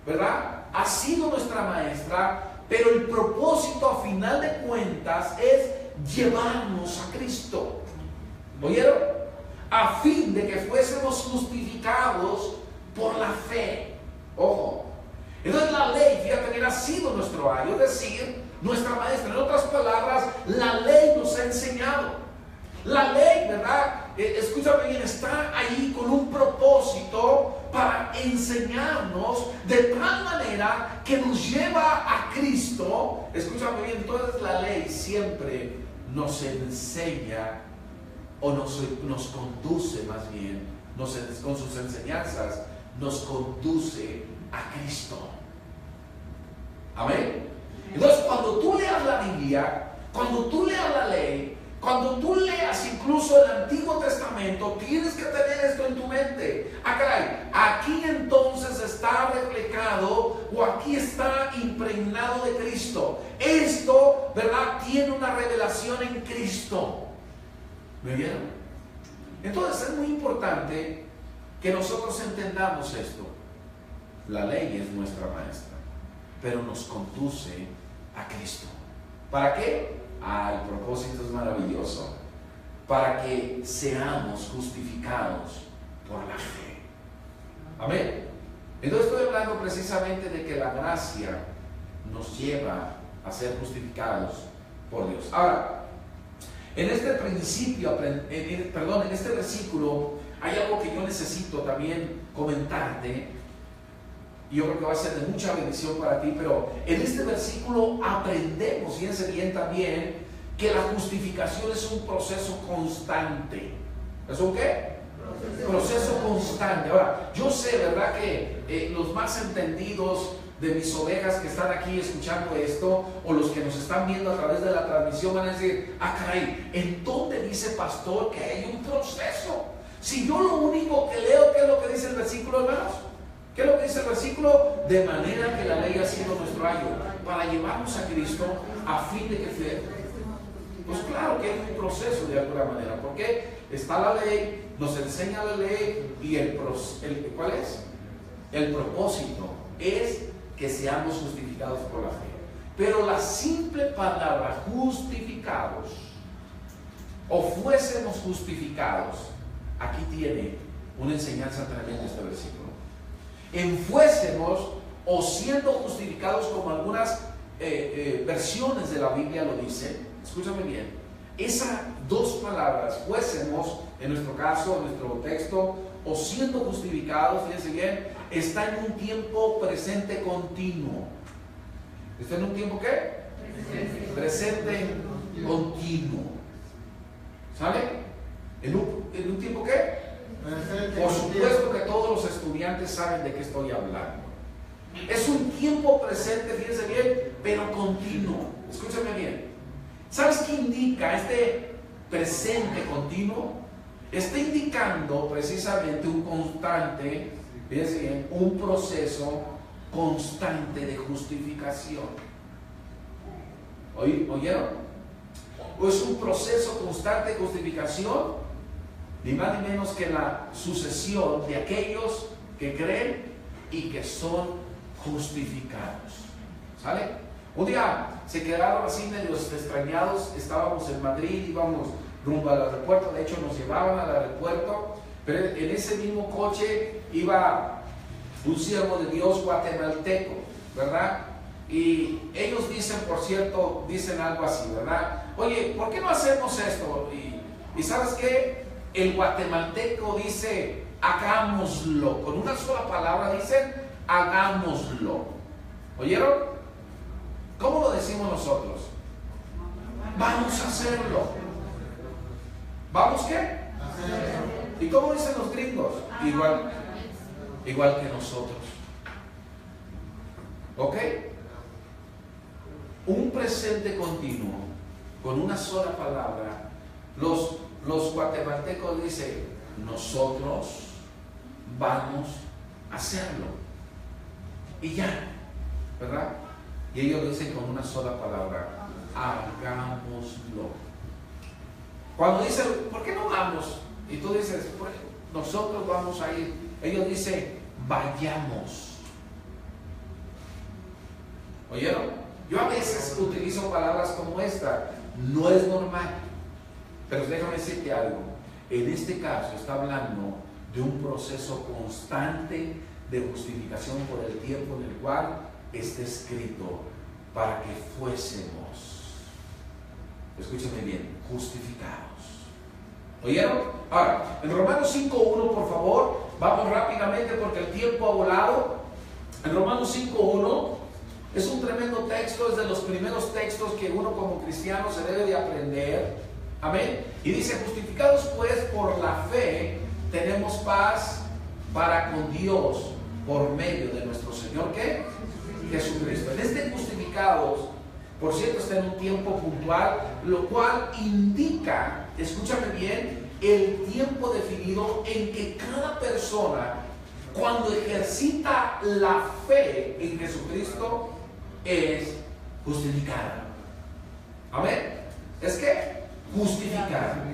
¿verdad? Ha sido nuestra maestra, pero el propósito a final de cuentas es llevarnos a Cristo. ¿Oyeron? A fin de que fuésemos justificados por la fe. Ojo. Entonces la ley, fíjate bien, ha sido nuestro ayo, es decir, nuestra maestra. En otras palabras, la ley nos ha enseñado. La ley, ¿verdad? Escúchame bien, está ahí con un propósito para enseñarnos de tal manera que nos lleva a Cristo. Escúchame bien, entonces la ley siempre nos enseña o nos conduce, más bien, con sus enseñanzas, nos conduce a Cristo. Amén. Entonces, cuando tú leas la Biblia, cuando tú leas la ley, cuando tú leas incluso el Antiguo Testamento, tienes que tener esto en tu mente. Ah, caray, aquí entonces está reflejado o aquí está impregnado de Cristo. Esto, ¿verdad?, tiene una revelación en Cristo. ¿Me vieron? Entonces es muy importante que nosotros entendamos esto. La ley es nuestra maestra, pero nos conduce a Cristo. ¿Para qué? El propósito es maravilloso. Para que seamos justificados por la fe. Amén. Entonces estoy hablando precisamente de que la gracia nos lleva a ser justificados por Dios. Ahora, en este principio, en este versículo, hay algo que yo necesito también comentarte. Y yo creo que va a ser de mucha bendición para ti, pero en este versículo aprendemos, fíjense bien también, que la justificación es un proceso constante. ¿Es un qué? Proceso constante. Ahora, yo sé, ¿verdad?, que los más entendidos de mis ovejas que están aquí escuchando esto, o los que nos están viendo a través de la transmisión, van a decir: ah, caray, ¿en dónde dice pastor que hay un proceso? Si yo lo único que leo, ¿qué es lo que dice el versículo, hermanos? ¿Qué es lo que dice el versículo? De manera que la ley ha sido nuestro ayo, para llevarnos a Cristo, a fin de que pues claro que hay un proceso de alguna manera, porque está la ley, nos enseña la ley, y ¿cuál es? El propósito es que seamos justificados por la fe. Pero la simple palabra justificados, o fuésemos justificados, aquí tiene una enseñanza tremenda este versículo. En fuésemos o siendo justificados, como algunas versiones de la Biblia lo dicen. Escúchame bien, esas dos palabras, fuésemos, en nuestro caso, en nuestro texto, o siendo justificados, fíjense bien, está en un tiempo presente continuo. ¿Está en un tiempo qué? Presente continuo. ¿Sale? ¿En un tiempo qué? Por supuesto que todos los estudiantes saben de qué estoy hablando. Es un tiempo presente, fíjense bien, pero continuo. Escúchame bien. ¿Sabes qué indica este presente continuo? Está indicando precisamente un constante, fíjense bien, un proceso constante de justificación. ¿Oyeron? O es un proceso constante de justificación, ni más ni menos que la sucesión de aquellos que creen y que son justificados. ¿Sale? Un día se quedaron así medio extrañados. Estábamos en Madrid, íbamos rumbo al aeropuerto. De hecho nos llevaban al aeropuerto, pero en ese mismo coche iba un siervo de Dios guatemalteco, ¿verdad? Y ellos dicen, por cierto, dicen algo así, ¿verdad? Oye, ¿por qué no hacemos esto? Y ¿sabes qué? El guatemalteco dice: hagámoslo. Con una sola palabra dicen: hagámoslo. ¿Oyeron? ¿Cómo lo decimos nosotros? Vamos a hacerlo. ¿Vamos qué? ¿Y cómo dicen los gringos? Igual que nosotros. ¿Ok? Un presente continuo, con una sola palabra. Los guatemaltecos dicen: nosotros vamos a hacerlo. Y ya, ¿verdad? Y ellos lo dicen con una sola palabra: hagámoslo. Cuando dicen: ¿por qué no vamos? Y tú dices: pues nosotros vamos a ir. Ellos dicen: vayamos. ¿Oyeron? Yo a veces utilizo palabras como esta: no es normal. Pero déjame decirte algo. En este caso está hablando de un proceso constante de justificación por el tiempo en el cual está escrito para que fuésemos, escúchame bien, justificados. ¿Oyeron? Ahora, en Romanos 5.1, por favor, vamos rápidamente porque el tiempo ha volado. En Romanos 5.1 es un tremendo texto, es de los primeros textos que uno como cristiano se debe de aprender. Amén. Y dice, justificados pues por la fe, tenemos paz para con Dios por medio de nuestro Señor, ¿qué? Jesucristo. En este justificados, por cierto, está en un tiempo puntual, lo cual indica, escúchame bien, el tiempo definido en que cada persona, cuando ejercita la fe en Jesucristo, es justificada. Amén. Es que justificada.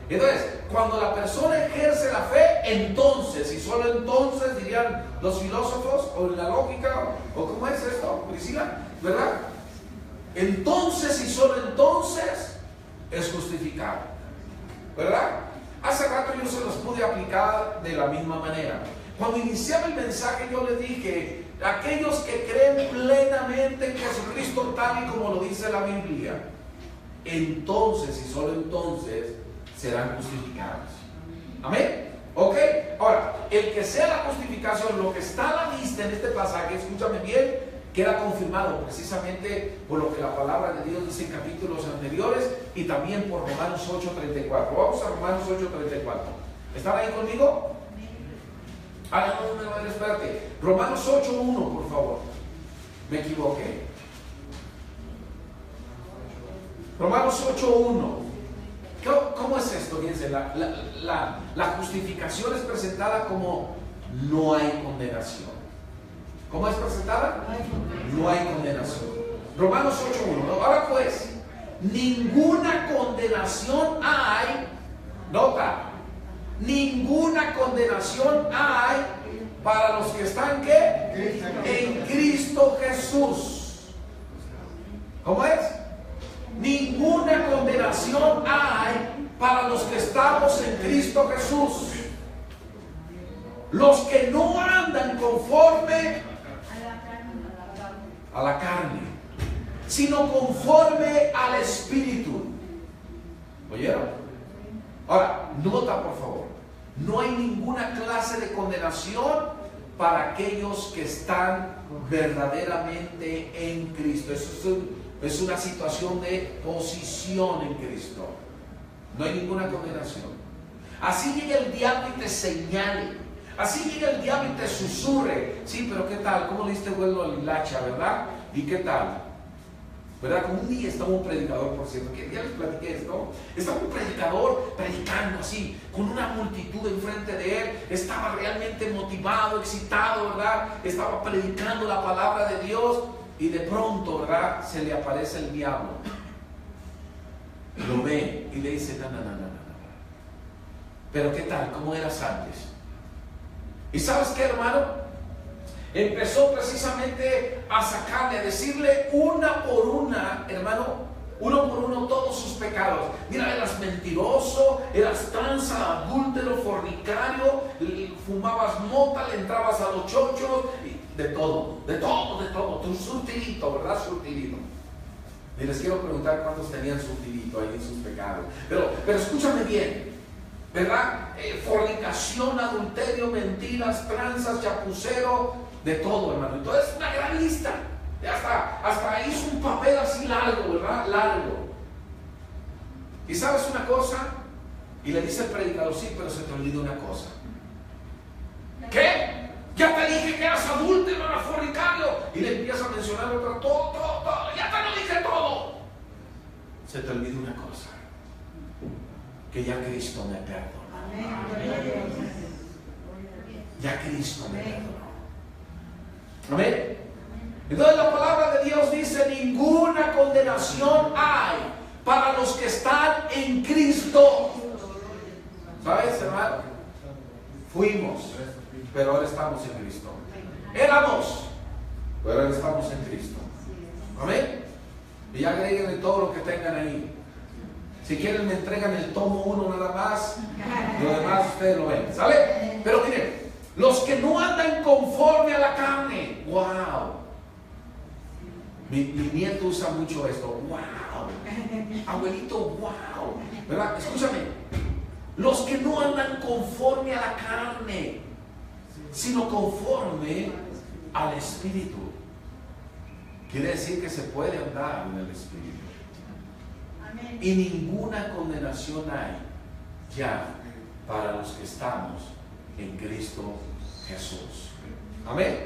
Entonces, cuando la persona ejerce la fe, entonces, y solo entonces, dirían los filósofos, o la lógica, o ¿cómo es esto, Priscila? ¿Verdad? Entonces, y solo entonces, es justificado. ¿Verdad? Hace rato yo se los pude aplicar de la misma manera. Cuando iniciaba el mensaje, yo les dije, aquellos que creen plenamente en Jesucristo tal y como lo dice la Biblia, entonces, y solo entonces, serán justificados. Amén. Ok. Ahora, el que sea la justificación, lo que está a la vista en este pasaje, escúchame bien, queda confirmado precisamente por lo que la palabra de Dios dice en capítulos anteriores y también por Romanos 8.34. Vamos a Romanos 8.34. ¿Están ahí conmigo? Ah, no, espérate. Romanos 8.1, por favor. Me equivoqué. Romanos 8.1. ¿Cómo es esto? Fíjense, la justificación es presentada como no hay condenación. ¿Cómo es presentada? No hay condenación. Romanos 8.1. Ahora pues, ninguna condenación hay, nota, ninguna condenación hay para los que están, ¿qué? En Cristo Jesús. ¿Cómo es? Ninguna condenación hay para los que estamos en Cristo Jesús. Los que no andan conforme a la carne, sino conforme al Espíritu. ¿Oyeron? Ahora, nota por favor, no hay ninguna clase de condenación para aquellos que están verdaderamente en Cristo. Eso es una situación de posición en Cristo. No hay ninguna condenación. Así llega el diablo y te señale. Así llega el diablo y te susurre. Sí, pero ¿qué tal? ¿Cómo le diste vuelo a la hilacha, verdad? ¿Y qué tal? ¿Verdad? Como un día estaba un predicador, por cierto, que ya les platiqué esto. Estaba un predicador predicando así, con una multitud enfrente de él. Estaba realmente motivado, excitado, ¿verdad? Estaba predicando la palabra de Dios. Y de pronto, ¿verdad? Se le aparece el diablo. Lo ve y le dice, no. Pero ¿qué tal? ¿Cómo eras antes? ¿Y sabes qué, hermano? Empezó precisamente a sacarle, a decirle una por una, hermano, uno por uno todos sus pecados. Mira, eras mentiroso, eras tranza, adúltero, fornicario, fumabas mota, le entrabas a los chochos, de todo. Tu surtidito, ¿verdad? Surtidito. Y les quiero preguntar cuántos tenían surtidito ahí en sus pecados. Pero escúchame bien, ¿verdad? Fornicación, adulterio, mentiras, tranzas, chapucero, de todo, hermano. Entonces, una gran lista. Hasta hizo un papel así largo, ¿verdad? Largo. ¿Y sabes una cosa? Y le dice el predicador, sí, pero se te olvidó una cosa. ¿Qué? Ya te dije que eras adúltero, eras fornicario. Y le empieza a mencionar otra, todo. Ya te lo dije todo. Se te olvidó una cosa. Que ya Cristo me perdonó. Ya Cristo me perdonó. Amén. Entonces la palabra de Dios dice, ninguna condenación hay para los que están en Cristo. ¿Sabes, hermano? Fuimos, pero ahora estamos en Cristo. Éramos, pero ahora estamos en Cristo. Amén. Y ya agreguen todo lo que tengan ahí. Si quieren me entregan el tomo 1 nada más. Lo demás ustedes lo ven. ¿Sale? Pero miren, los que no andan conforme a la carne. ¡Wow! Mi nieto usa mucho esto. ¡Wow! Abuelito, ¡wow! ¿Verdad? Escúchame. Los que no andan conforme a la carne, sino conforme al Espíritu. Quiere decir que se puede andar en el Espíritu. Y ninguna condenación hay ya para los que estamos en Cristo Jesús. Amén.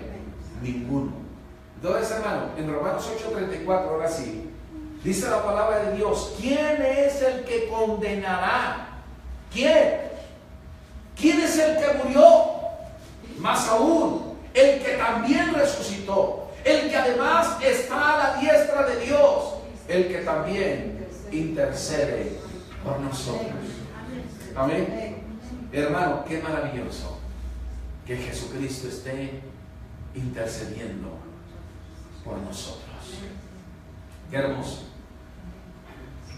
Ninguno. Entonces, hermano, en Romanos 8:34, ahora sí, dice la palabra de Dios: ¿quién es el que condenará? ¿Quién? ¿Quién es el que murió? Más aún, el que también resucitó, el que además está a la diestra de Dios, el que también intercede por nosotros. Amén. Hermano, qué maravilloso que Jesucristo esté intercediendo por nosotros. Qué hermoso.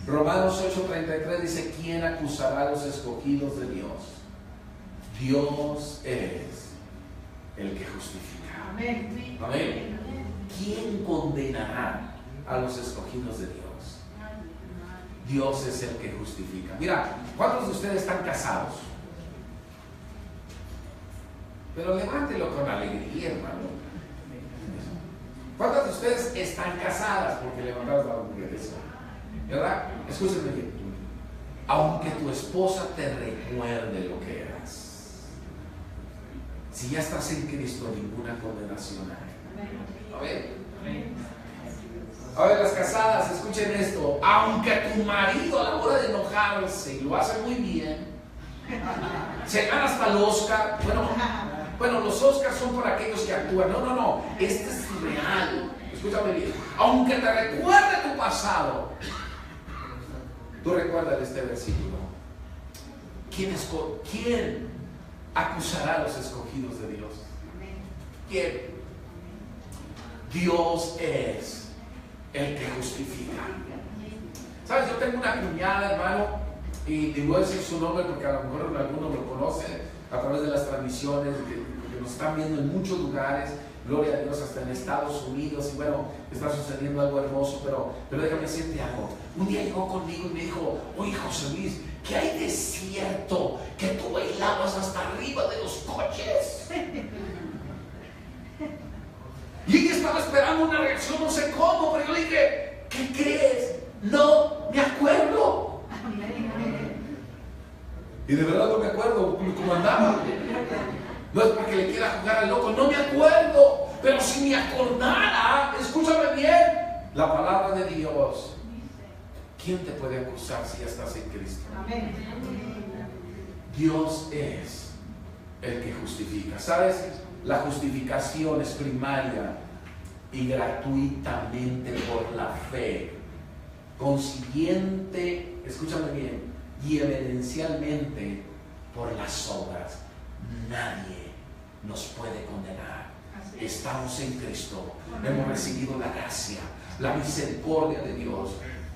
Romanos 8:33 dice: ¿quién acusará a los escogidos de Dios? Dios es el que justifica. Amén. Amén. ¿Quién condenará a los escogidos de Dios? Dios es el que justifica. Mira, ¿cuántos de ustedes están casados? Pero levántelo con alegría, hermano. ¿Cuántas de ustedes están casadas? Porque levantaron la mano, ¿verdad? Escúchenme bien. Aunque tu esposa te recuerde lo que eras, si ya estás en Cristo, ninguna condenación hay. A ver. A ver, las casadas, escuchen esto. Aunque tu marido a la hora de enojarse, y lo hace muy bien, se gana hasta el Oscar. Bueno, los Oscars son para aquellos que actúan. No. Este es real. Escúchame bien. Aunque te recuerde tu pasado, tú recuerdas este versículo. ¿Quién acusará a los escogidos de Dios? ¿Quién? Dios es el que justifica. ¿Sabes? Yo tengo una cuñada, hermano, y voy a decir su nombre porque a lo mejor algunos lo conocen a través de las transmisiones que nos están viendo en muchos lugares. Gloria a Dios, hasta en Estados Unidos. Y bueno, está sucediendo algo hermoso, pero déjame decirte algo. Un día llegó conmigo y me dijo: oye, José Luis, ¿qué hay de cierto que tú bailabas hasta arriba de los coches? Y ella estaba esperando una reacción, no sé cómo, pero yo le dije: ¿qué crees? No me acuerdo. Y de verdad no me acuerdo cómo andaba. No es porque le quiera jugar al loco, no me acuerdo. Pero si me acordara, escúchame bien, la palabra de Dios, ¿quién te puede acusar si ya estás en Cristo? Amén. Dios es el que justifica. ¿Sabes? La justificación es primaria y gratuitamente por la fe. Consiguiente, escúchame bien, y evidencialmente por las obras. Nadie nos puede condenar. Estamos en Cristo. Hemos recibido la gracia, la misericordia de Dios,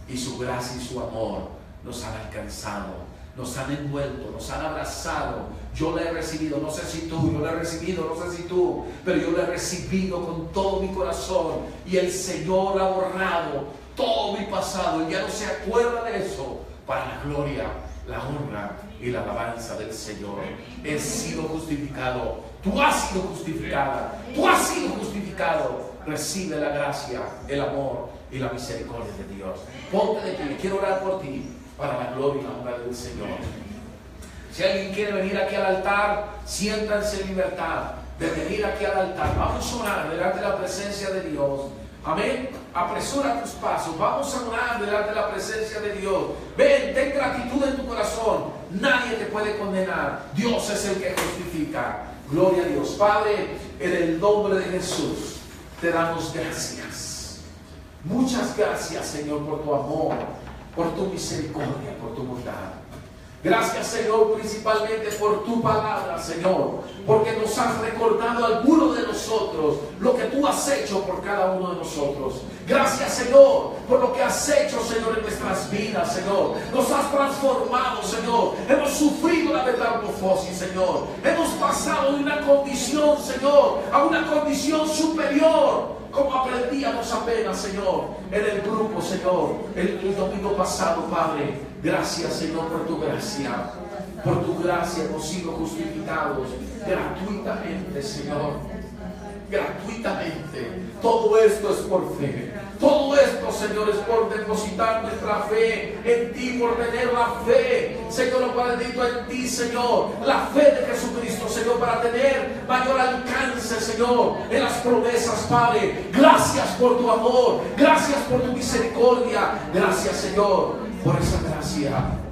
y su gracia y su amor nos han alcanzado, nos han envuelto, nos han abrazado. Yo la he recibido, no sé si tú, yo la he recibido, no sé si tú, pero yo la he recibido con todo mi corazón, y el Señor ha borrado todo mi pasado y ya no se acuerda de eso, para la gloria, la honra y la alabanza del Señor. He sido justificado. Tú has sido justificada. Tú has sido justificado. Recibe la gracia, el amor y la misericordia de Dios. Ponte de pie. Quiero orar por ti para la gloria y la honra del Señor. Si alguien quiere venir aquí al altar, siéntanse en libertad de venir aquí al altar. Vamos a orar delante de la presencia de Dios. Amén. Apresura tus pasos. Vamos a orar delante de la presencia de Dios. Ven, ten gratitud en tu corazón. Nadie te puede condenar. Dios es el que justifica. Gloria a Dios. Padre, en el nombre de Jesús, te damos gracias. Muchas gracias, Señor, por tu amor, por tu misericordia, por tu bondad. Gracias, Señor, principalmente por tu palabra, Señor, porque nos has recordado a algunos de nosotros nosotros lo que tú has hecho por cada uno de nosotros. Gracias, Señor, por lo que has hecho, Señor, en nuestras vidas, Señor. Nos has transformado, Señor. Hemos sufrido la metamorfosis, Señor. Hemos pasado de una condición, Señor, a una condición superior, como aprendíamos apenas, Señor, en el grupo, Señor, el domingo pasado, Padre. Gracias, Señor, por tu gracia. Por tu gracia hemos sido justificados gratuitamente, Señor. Gratuitamente. Todo esto es por fe. Todo esto, Señor, es por depositar nuestra fe en ti, por tener la fe, Señor, Padre bendito, en ti, Señor. La fe de Jesucristo, Señor, para tener mayor alcance, Señor, en las promesas, Padre. Gracias por tu amor. Gracias por tu misericordia. Gracias, Señor, por esa gracia.